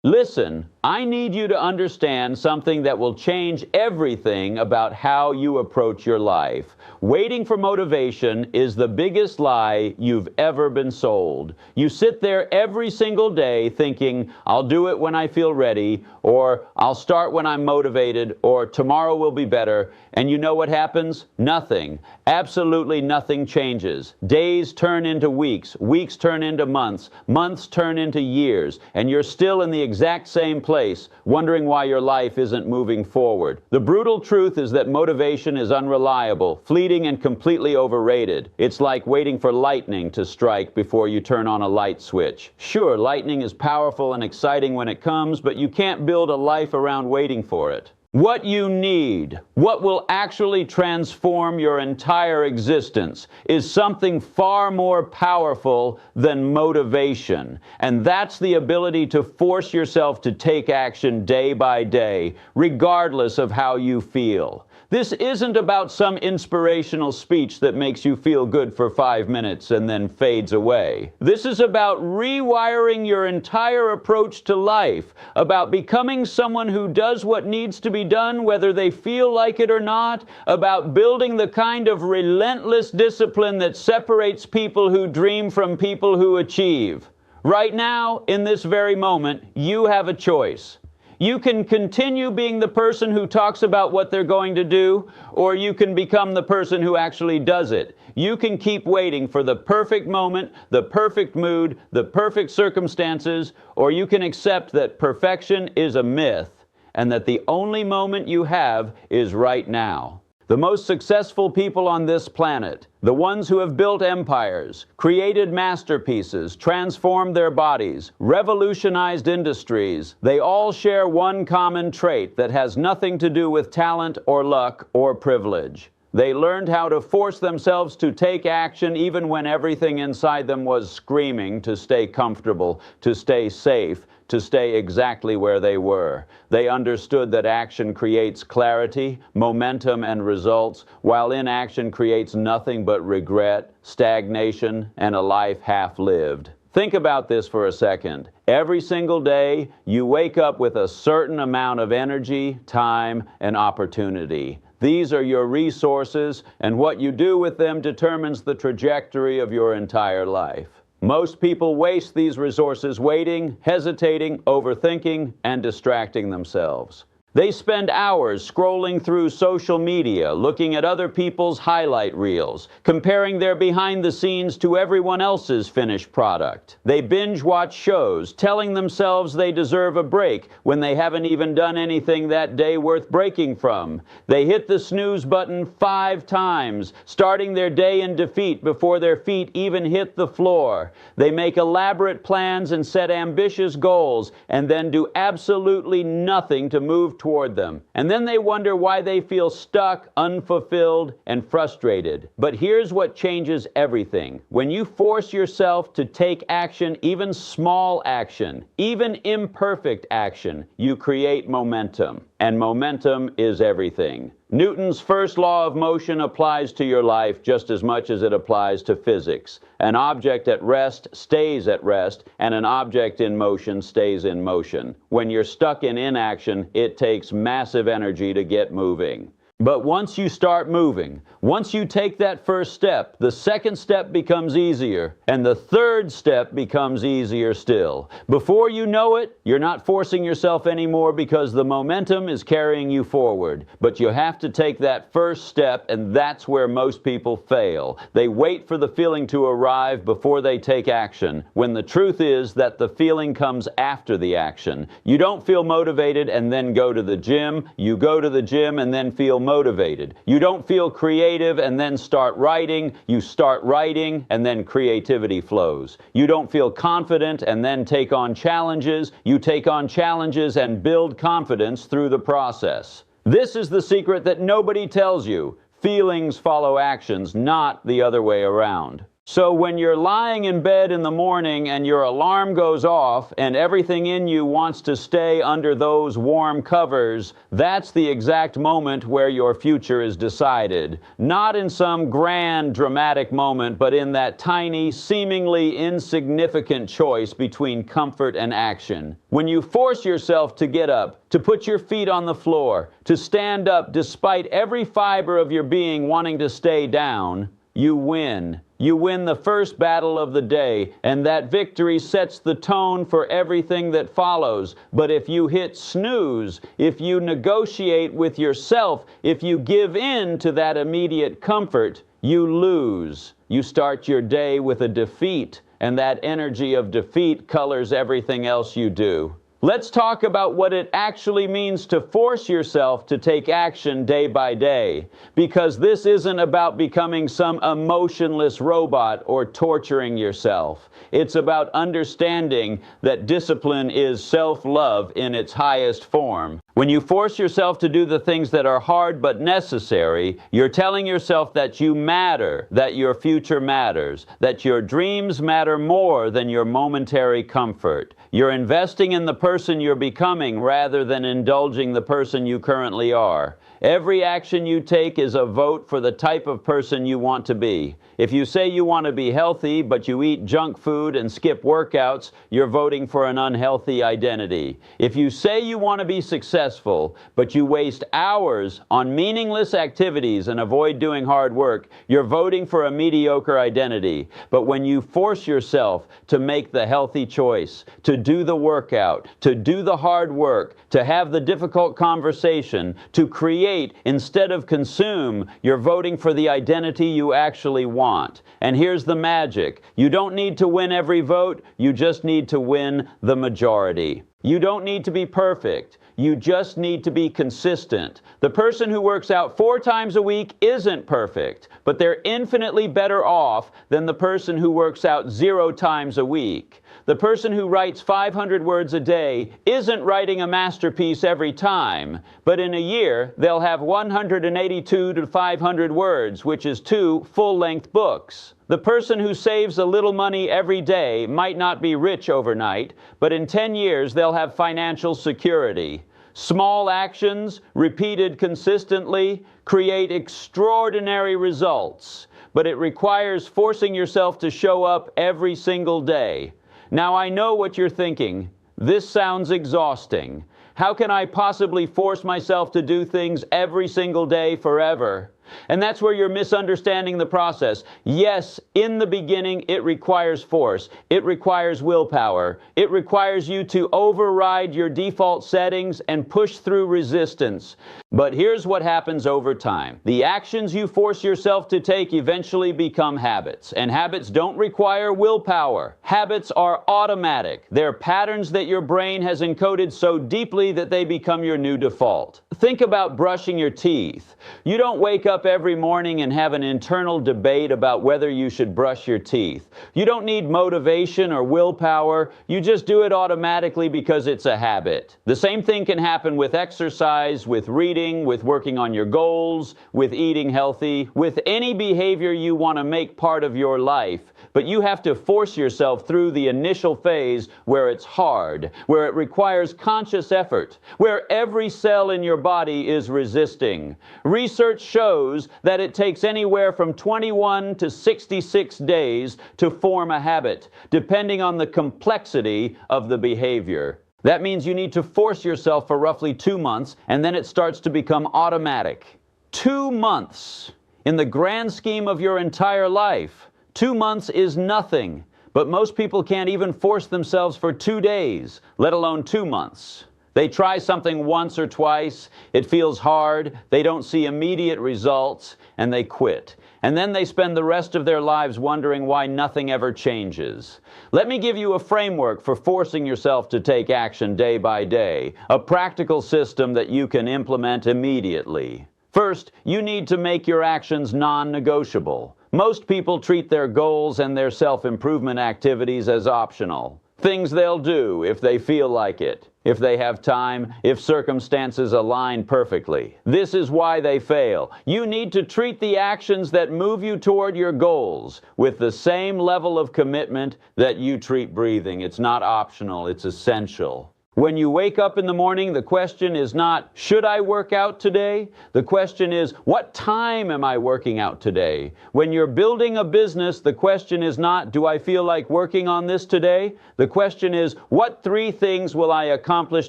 Listen, I need you to understand something that will change everything about how you approach your life. Waiting for motivation is the biggest lie you've ever been sold. You sit there every single day thinking, I'll do it when I feel ready, or I'll start when I'm motivated, or tomorrow will be better. And you know what happens? Nothing. Absolutely nothing changes. Days turn into weeks, weeks turn into months, months turn into years, and you're still in the exact same place, wondering why your life isn't moving forward. The brutal truth is that motivation is unreliable, fleeting, and completely overrated. It's like waiting for lightning to strike before you turn on a light switch. Sure, lightning is powerful and exciting when it comes, but you can't build a life around waiting for it. What you need, what will actually transform your entire existence, is something far more powerful than motivation. And that's the ability to force yourself to take action day by day, regardless of how you feel. This isn't about some inspirational speech that makes you feel good for 5 minutes and then fades away. This is about rewiring your entire approach to life, about becoming someone who does what needs to be done whether they feel like it or not, about building the kind of relentless discipline that separates people who dream from people who achieve. Right now, in this very moment, you have a choice. You can continue being the person who talks about what they're going to do, or you can become the person who actually does it. You can keep waiting for the perfect moment, the perfect mood, the perfect circumstances, or you can accept that perfection is a myth and that the only moment you have is right now. The most successful people on this planet, the ones who have built empires, created masterpieces, transformed their bodies, revolutionized industries, they all share one common trait that has nothing to do with talent or luck or privilege. They learned how to force themselves to take action even when everything inside them was screaming to stay comfortable, to stay safe, to stay exactly where they were. They understood that action creates clarity, momentum, and results, while inaction creates nothing but regret, stagnation, and a life half-lived. Think about this for a second. Every single day, you wake up with a certain amount of energy, time, and opportunity. These are your resources, and what you do with them determines the trajectory of your entire life. Most people waste these resources waiting, hesitating, overthinking, and distracting themselves. They spend hours scrolling through social media, looking at other people's highlight reels, comparing their behind the scenes to everyone else's finished product. They binge watch shows, telling themselves they deserve a break when they haven't even done anything that day worth breaking from. They hit the snooze button 5 times, starting their day in defeat before their feet even hit the floor. They make elaborate plans and set ambitious goals, and then do absolutely nothing to move toward them. And then they wonder why they feel stuck, unfulfilled, and frustrated. But here's what changes everything. When you force yourself to take action, even small action, even imperfect action, you create momentum. And momentum is everything. Newton's first law of motion applies to your life just as much as it applies to physics. An object at rest stays at rest, and an object in motion stays in motion. When you're stuck in inaction, it takes massive energy to get moving. But once you start moving, once you take that first step, the second step becomes easier, and the third step becomes easier still. Before you know it, you're not forcing yourself anymore because the momentum is carrying you forward. But you have to take that first step, and that's where most people fail. They wait for the feeling to arrive before they take action, when the truth is that the feeling comes after the action. You don't feel motivated and then go to the gym. You go to the gym and then feel motivated. You don't feel creative and then start writing. You start writing and then creativity flows. You don't feel confident and then take on challenges. You take on challenges and build confidence through the process. This is the secret that nobody tells you. Feelings follow actions, not the other way around. So when you're lying in bed in the morning and your alarm goes off and everything in you wants to stay under those warm covers, that's the exact moment where your future is decided. Not in some grand dramatic moment, but in that tiny, seemingly insignificant choice between comfort and action. When you force yourself to get up, to put your feet on the floor, to stand up despite every fiber of your being wanting to stay down, you win. You win the first battle of the day, and that victory sets the tone for everything that follows. But if you hit snooze, if you negotiate with yourself, if you give in to that immediate comfort, you lose. You start your day with a defeat, and that energy of defeat colors everything else you do. Let's talk about what it actually means to force yourself to take action day by day, because this isn't about becoming some emotionless robot or torturing yourself. It's about understanding that discipline is self-love in its highest form. When you force yourself to do the things that are hard but necessary, you're telling yourself that you matter, that your future matters, that your dreams matter more than your momentary comfort. You're investing in the person you're becoming rather than indulging the person you currently are. Every action you take is a vote for the type of person you want to be. If you say you want to be healthy, but you eat junk food and skip workouts, you're voting for an unhealthy identity. If you say you want to be successful, but you waste hours on meaningless activities and avoid doing hard work, you're voting for a mediocre identity. But when you force yourself to make the healthy choice, to do the workout, to do the hard work, to have the difficult conversation, to create instead of consume, you're voting for the identity you actually want. And here's the magic. You don't need to win every vote, you just need to win the majority. You don't need to be perfect. You just need to be consistent. The person who works out 4 times a week isn't perfect, but they're infinitely better off than the person who works out 0 times a week. The person who writes 500 words a day isn't writing a masterpiece every time, but in a year they'll have 182 to 500 words, which is 2 full-length books. The person who saves a little money every day might not be rich overnight, but in 10 years they'll have financial security. Small actions, repeated consistently, create extraordinary results, but it requires forcing yourself to show up every single day. Now I know what you're thinking. This sounds exhausting. How can I possibly force myself to do things every single day forever? And that's where you're misunderstanding the process. Yes, in the beginning, it requires force. It requires willpower. It requires you to override your default settings and push through resistance. But here's what happens over time. The actions you force yourself to take eventually become habits. And habits don't require willpower. Habits are automatic. They're patterns that your brain has encoded so deeply that they become your new default. Think about brushing your teeth. You don't wake up every morning and have an internal debate about whether you should brush your teeth. You don't need motivation or willpower. You just do it automatically because it's a habit. The same thing can happen with exercise, with reading, with working on your goals, with eating healthy, with any behavior you want to make part of your life. But you have to force yourself through the initial phase where it's hard, where it requires conscious effort, where every cell in your body is resisting. Research shows that it takes anywhere from 21 to 66 days to form a habit, depending on the complexity of the behavior. That means you need to force yourself for roughly 2 months, and then it starts to become automatic. 2 months in the grand scheme of your entire life. 2 months is nothing, but most people can't even force themselves for 2 days, let alone 2 months. They try something once or twice, it feels hard, they don't see immediate results, and they quit. And then they spend the rest of their lives wondering why nothing ever changes. Let me give you a framework for forcing yourself to take action day by day, a practical system that you can implement immediately. First, you need to make your actions non-negotiable. Most people treat their goals and their self-improvement activities as optional. Things they'll do if they feel like it. if they have time, if circumstances align perfectly. This is why they fail. You need to treat the actions that move you toward your goals with the same level of commitment that you treat breathing. It's not optional, it's essential. When you wake up in the morning, the question is not, should I work out today? The question is, what time am I working out today? When you're building a business, the question is not, do I feel like working on this today? The question is, what 3 things will I accomplish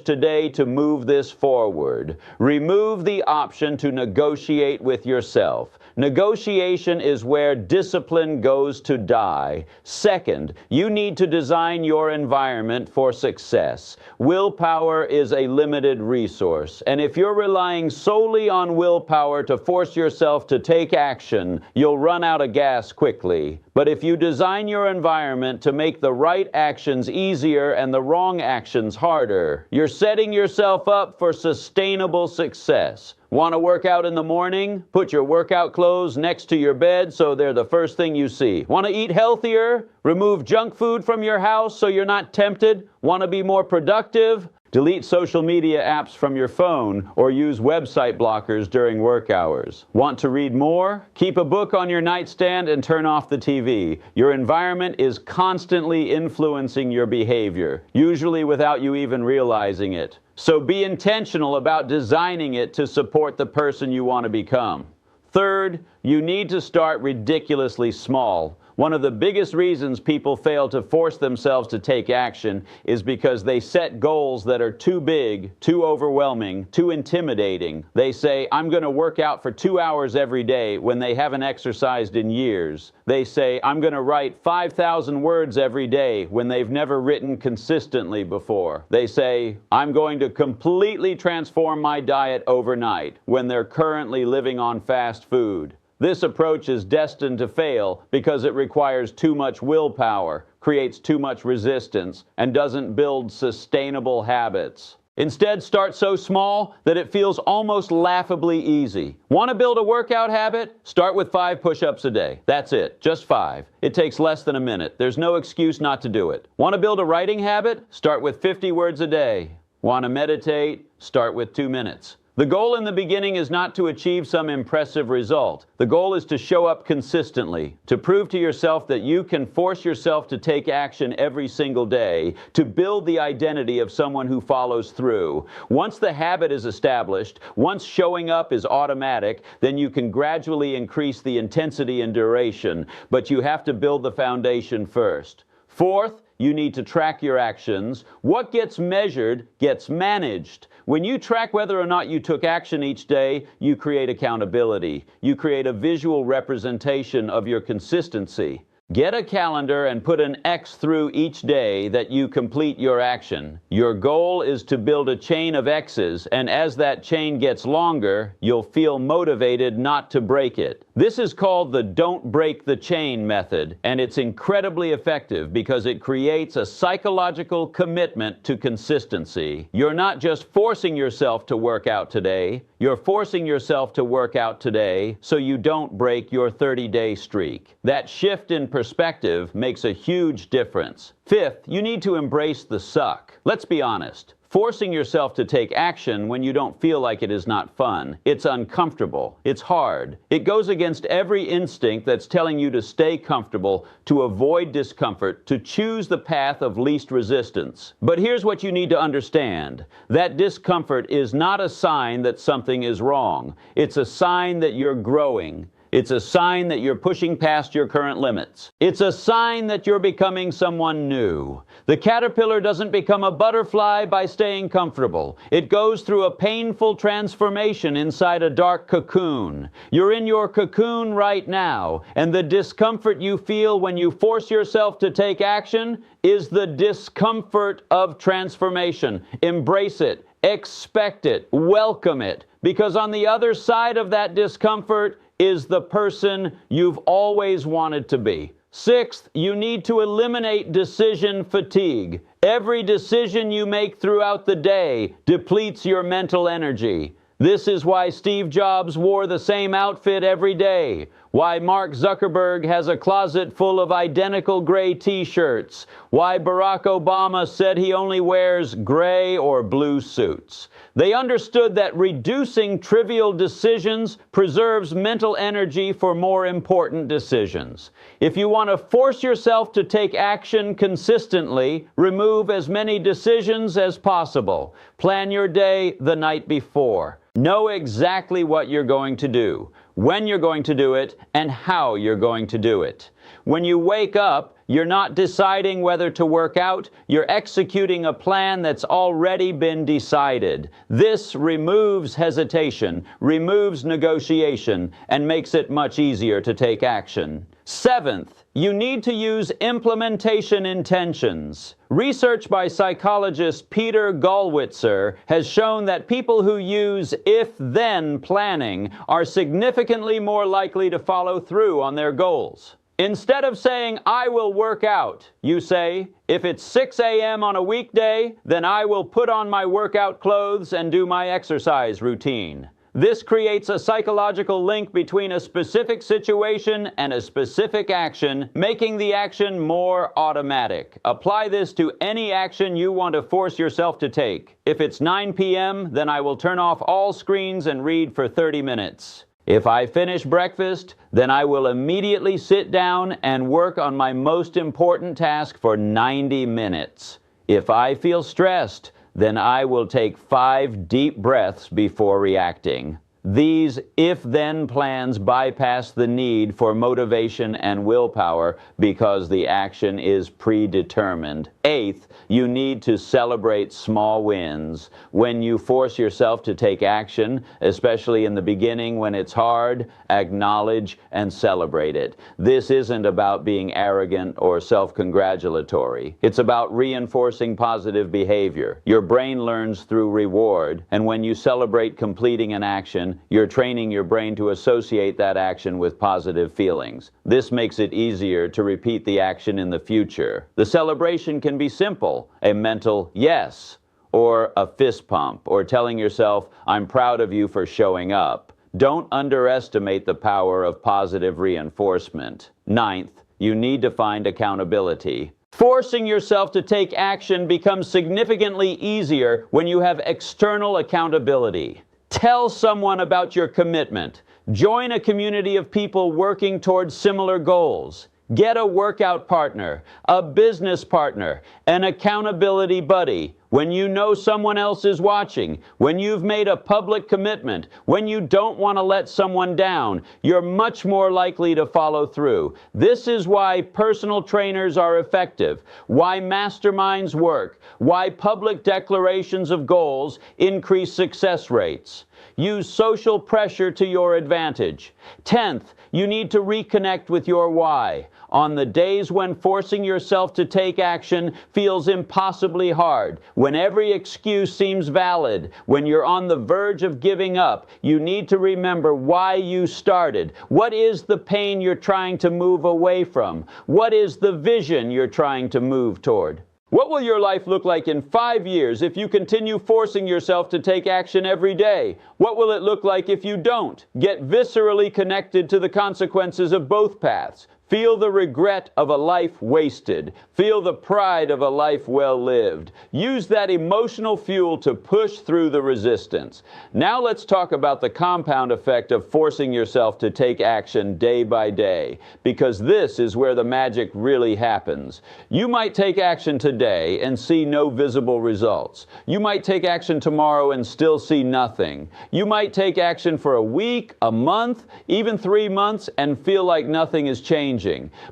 today to move this forward? Remove the option to negotiate with yourself. Negotiation is where discipline goes to die. Second, you need to design your environment for success. Willpower is a limited resource, and if you're relying solely on willpower to force yourself to take action, you'll run out of gas quickly. But if you design your environment to make the right actions easier and the wrong actions harder, you're setting yourself up for sustainable success. Want to work out in the morning? Put your workout clothes next to your bed so they're the first thing you see. Want to eat healthier? Remove junk food from your house so you're not tempted? Want to be more productive? Delete social media apps from your phone or use website blockers during work hours. Want to read more? Keep a book on your nightstand and turn off the TV. Your environment is constantly influencing your behavior, usually without you even realizing it. So be intentional about designing it to support the person you want to become. Third, you need to start ridiculously small. One of the biggest reasons people fail to force themselves to take action is because they set goals that are too big, too overwhelming, too intimidating. They say, I'm going to work out for 2 hours every day when they haven't exercised in years. They say, I'm going to write 5,000 words every day when they've never written consistently before. They say, I'm going to completely transform my diet overnight when they're currently living on fast food. This approach is destined to fail because it requires too much willpower, creates too much resistance, and doesn't build sustainable habits. Instead, start so small that it feels almost laughably easy. Want to build a workout habit? Start with 5 push-ups a day. That's it, just 5. It takes less than a minute. There's no excuse not to do it. Want to build a writing habit? Start with 50 words a day. Want to meditate? Start with 2 minutes. The goal in the beginning is not to achieve some impressive result. The goal is to show up consistently, to prove to yourself that you can force yourself to take action every single day, to build the identity of someone who follows through. Once the habit is established, once showing up is automatic, then you can gradually increase the intensity and duration, but you have to build the foundation first. Fourth, you need to track your actions. What gets measured gets managed. When you track whether or not you took action each day, you create accountability. You create a visual representation of your consistency. Get a calendar and put an X through each day that you complete your action. Your goal is to build a chain of X's, and as that chain gets longer, you'll feel motivated not to break it. This is called the don't break the chain method, and it's incredibly effective because it creates a psychological commitment to consistency. You're not just forcing yourself to work out today, you're forcing yourself to work out today so you don't break your 30-day streak. That shift in perspective makes a huge difference. Fifth, you need to embrace the suck. Let's be honest. Forcing yourself to take action when you don't feel like it is not fun. It's uncomfortable. It's hard. It goes against every instinct that's telling you to stay comfortable, to avoid discomfort, to choose the path of least resistance. But here's what you need to understand. That discomfort is not a sign that something is wrong. It's a sign that you're growing. It's a sign that you're pushing past your current limits. It's a sign that you're becoming someone new. The caterpillar doesn't become a butterfly by staying comfortable. It goes through a painful transformation inside a dark cocoon. You're in your cocoon right now, and the discomfort you feel when you force yourself to take action is the discomfort of transformation. Embrace it, expect it, welcome it, because on the other side of that discomfort is the person you've always wanted to be. Sixth, you need to eliminate decision fatigue. Every decision you make throughout the day depletes your mental energy. This is why Steve Jobs wore the same outfit every day, why Mark Zuckerberg has a closet full of identical gray t-shirts, why Barack Obama said he only wears gray or blue suits. They understood that reducing trivial decisions preserves mental energy for more important decisions. If you want to force yourself to take action consistently, remove as many decisions as possible. Plan your day the night before. Know exactly what you're going to do, when you're going to do it, and how you're going to do it. When you wake up, you're not deciding whether to work out, you're executing a plan that's already been decided. This removes hesitation, removes negotiation, and makes it much easier to take action. Seventh, you need to use implementation intentions. Research by psychologist Peter Gallwitzer has shown that people who use if-then planning are significantly more likely to follow through on their goals. Instead of saying, "I will work out," you say, "If it's 6 a.m. on a weekday, then I will put on my workout clothes and do my exercise routine." This creates a psychological link between a specific situation and a specific action, making the action more automatic. Apply this to any action you want to force yourself to take. If it's 9 p.m., then I will turn off all screens and read for 30 minutes. If I finish breakfast, then I will immediately sit down and work on my most important task for 90 minutes. If I feel stressed, then I will take 5 deep breaths before reacting. These if-then plans bypass the need for motivation and willpower because the action is predetermined. Eighth, you need to celebrate small wins. When you force yourself to take action, especially in the beginning when it's hard, acknowledge and celebrate it. This isn't about being arrogant or self-congratulatory. It's about reinforcing positive behavior. Your brain learns through reward, and when you celebrate completing an action, you're training your brain to associate that action with positive feelings. This makes it easier to repeat the action in the future. The celebration can be simple, a mental yes, or a fist pump, or telling yourself, "I'm proud of you for showing up." Don't underestimate the power of positive reinforcement. Ninth, you need to find accountability. Forcing yourself to take action becomes significantly easier when you have external accountability. Tell someone about your commitment. Join a community of people working towards similar goals. Get a workout partner, a business partner, an accountability buddy. When you know someone else is watching, when you've made a public commitment, when you don't want to let someone down, you're much more likely to follow through. This is why personal trainers are effective, why masterminds work, why public declarations of goals increase success rates. Use social pressure to your advantage. 10th, you need to reconnect with your why. On the days when forcing yourself to take action feels impossibly hard, when every excuse seems valid, when you're on the verge of giving up, you need to remember why you started. What is the pain you're trying to move away from? What is the vision you're trying to move toward? What will your life look like in 5 years if you continue forcing yourself to take action every day? What will it look like if you don't? Get viscerally connected to the consequences of both paths. Feel the regret of a life wasted. Feel the pride of a life well lived. Use that emotional fuel to push through the resistance. Now let's talk about the compound effect of forcing yourself to take action day by day, because this is where the magic really happens. You might take action today and see no visible results. You might take action tomorrow and still see nothing. You might take action for a week, a month, even 3 months and feel like nothing is changing.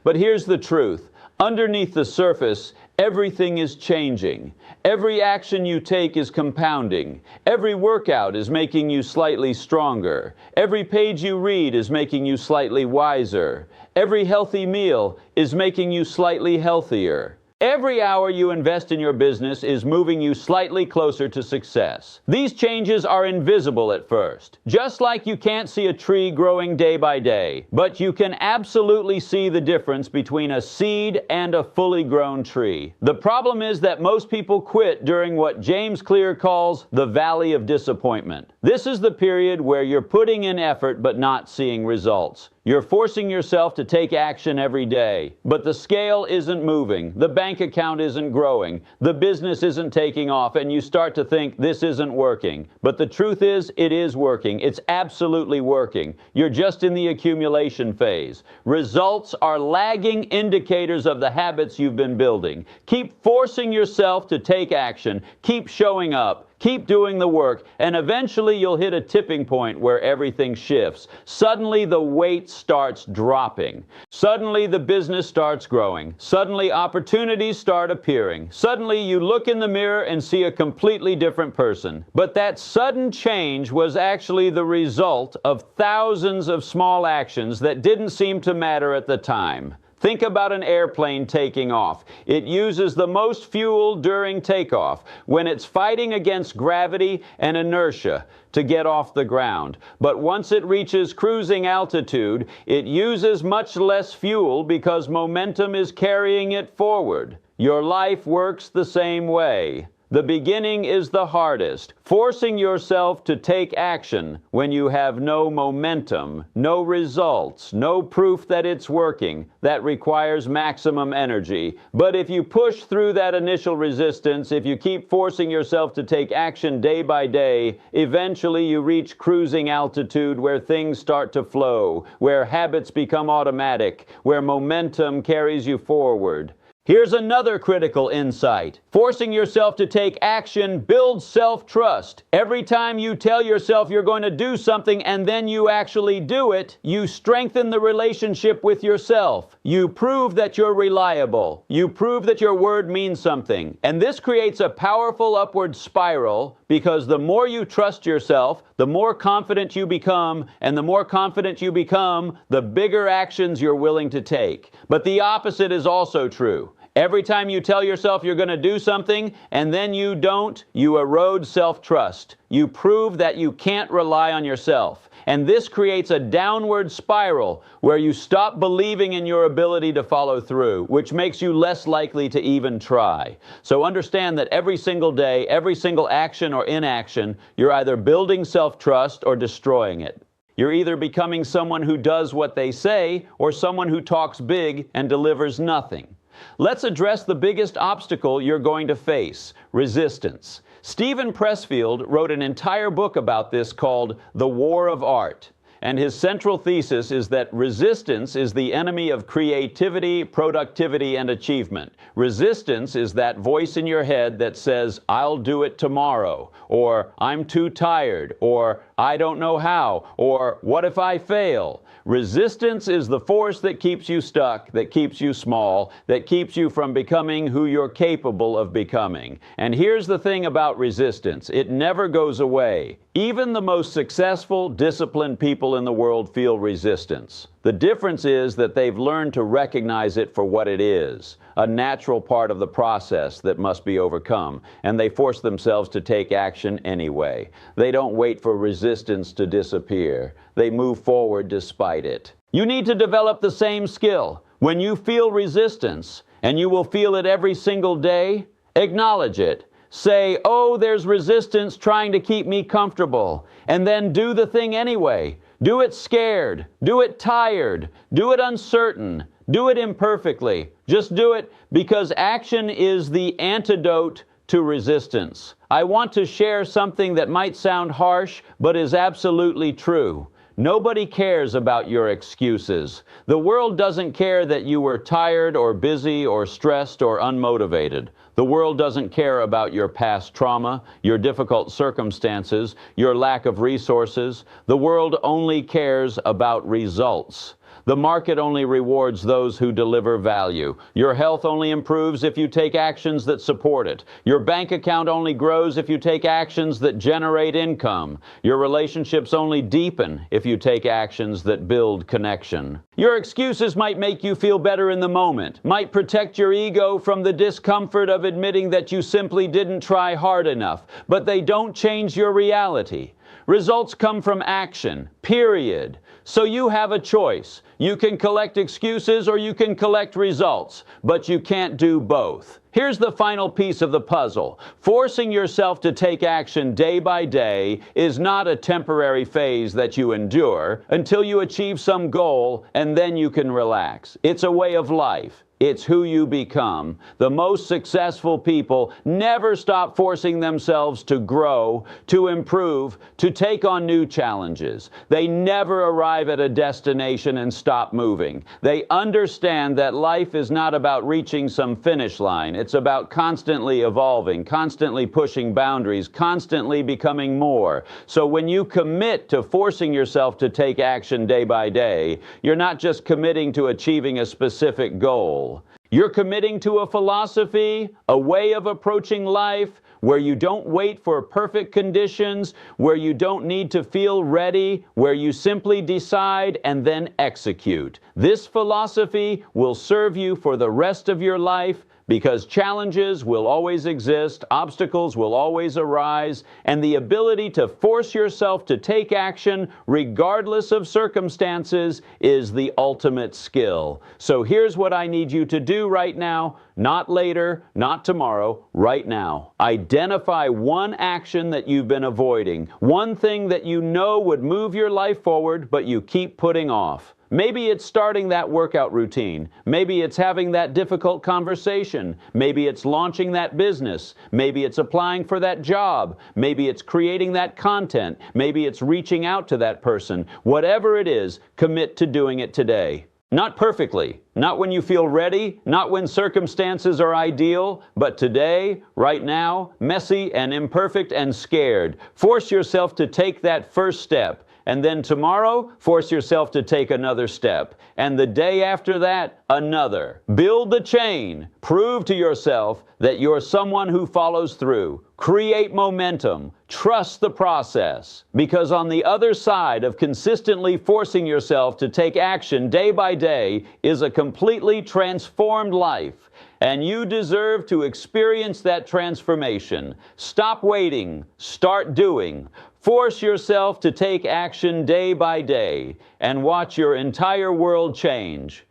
But here's the truth. Underneath the surface, everything is changing. Every action you take is compounding. Every workout is making you slightly stronger. Every page you read is making you slightly wiser. Every healthy meal is making you slightly healthier. Every hour you invest in your business is moving you slightly closer to success. These changes are invisible at first, just like you can't see a tree growing day by day, but you can absolutely see the difference between a seed and a fully grown tree. The problem is that most people quit during what James Clear calls the valley of disappointment. This is the period where you're putting in effort but not seeing results. You're forcing yourself to take action every day, but the scale isn't moving, the bank account isn't growing, the business isn't taking off, and you start to think this isn't working. But the truth is, it is working. It's absolutely working. You're just in the accumulation phase. Results are lagging indicators of the habits you've been building. Keep forcing yourself to take action. Keep showing up. Keep doing the work, and eventually you'll hit a tipping point where everything shifts. Suddenly the weight starts dropping. Suddenly the business starts growing. Suddenly opportunities start appearing. Suddenly you look in the mirror and see a completely different person. But that sudden change was actually the result of thousands of small actions that didn't seem to matter at the time. Think about an airplane taking off. It uses the most fuel during takeoff, when it's fighting against gravity and inertia to get off the ground. But once it reaches cruising altitude, it uses much less fuel because momentum is carrying it forward. Your life works the same way. The beginning is the hardest, forcing yourself to take action when you have no momentum, no results, no proof that it's working. That requires maximum energy. But if you push through that initial resistance, if you keep forcing yourself to take action day by day, eventually you reach cruising altitude where things start to flow, where habits become automatic, where momentum carries you forward. Here's another critical insight. Forcing yourself to take action builds self-trust. Every time you tell yourself you're going to do something and then you actually do it, you strengthen the relationship with yourself. You prove that you're reliable. You prove that your word means something. And this creates a powerful upward spiral, because the more you trust yourself, the more confident you become, and the more confident you become, the bigger actions you're willing to take. But the opposite is also true. Every time you tell yourself you're going to do something and then you don't, you erode self-trust. You prove that you can't rely on yourself. And this creates a downward spiral where you stop believing in your ability to follow through, which makes you less likely to even try. So understand that every single day, every single action or inaction, you're either building self-trust or destroying it. You're either becoming someone who does what they say or someone who talks big and delivers nothing. Let's address the biggest obstacle you're going to face: resistance. Stephen Pressfield wrote an entire book about this called The War of Art. And his central thesis is that resistance is the enemy of creativity, productivity, and achievement. Resistance is that voice in your head that says, "I'll do it tomorrow," or "I'm too tired," or "I don't know how," or "What if I fail?" Resistance is the force that keeps you stuck, that keeps you small, that keeps you from becoming who you're capable of becoming. And here's the thing about resistance: it never goes away. Even the most successful, disciplined people in the world feel resistance. The difference is that they've learned to recognize it for what it is, a natural part of the process that must be overcome, and they force themselves to take action anyway. They don't wait for resistance to disappear. They move forward despite it. You need to develop the same skill. When you feel resistance, and you will feel it every single day, acknowledge it. Say, "Oh, there's resistance trying to keep me comfortable," and then do the thing anyway. Do it scared. Do it tired. Do it uncertain. Do it imperfectly. Just do it, because action is the antidote to resistance. I want to share something that might sound harsh, but is absolutely true. Nobody cares about your excuses. The world doesn't care that you were tired or busy or stressed or unmotivated. The world doesn't care about your past trauma, your difficult circumstances, your lack of resources. The world only cares about results. The market only rewards those who deliver value. Your health only improves if you take actions that support it. Your bank account only grows if you take actions that generate income. Your relationships only deepen if you take actions that build connection. Your excuses might make you feel better in the moment, might protect your ego from the discomfort of admitting that you simply didn't try hard enough, but they don't change your reality. Results come from action, period. So you have a choice. You can collect excuses or you can collect results, but you can't do both. Here's the final piece of the puzzle. Forcing yourself to take action day by day is not a temporary phase that you endure until you achieve some goal and then you can relax. It's a way of life. It's who you become. The most successful people never stop forcing themselves to grow, to improve, to take on new challenges. They never arrive at a destination and stop moving. They understand that life is not about reaching some finish line. It's about constantly evolving, constantly pushing boundaries, constantly becoming more. So when you commit to forcing yourself to take action day by day, you're not just committing to achieving a specific goal. You're committing to a philosophy, a way of approaching life, where you don't wait for perfect conditions, where you don't need to feel ready, where you simply decide and then execute. This philosophy will serve you for the rest of your life, because challenges will always exist, obstacles will always arise, and the ability to force yourself to take action regardless of circumstances is the ultimate skill. So here's what I need you to do right now, not later, not tomorrow, right now. Identify one action that you've been avoiding, one thing that you know would move your life forward, but you keep putting off. Maybe it's starting that workout routine. Maybe it's having that difficult conversation. Maybe it's launching that business. Maybe it's applying for that job. Maybe it's creating that content. Maybe it's reaching out to that person. Whatever it is, commit to doing it today. Not perfectly, not when you feel ready, not when circumstances are ideal, but today, right now, messy and imperfect and scared. Force yourself to take that first step. And then tomorrow, force yourself to take another step. And the day after that, another. Build the chain. Prove to yourself that you're someone who follows through. Create momentum. Trust the process. Because on the other side of consistently forcing yourself to take action day by day is a completely transformed life. And you deserve to experience that transformation. Stop waiting. Start doing. Force yourself to take action day by day and watch your entire world change.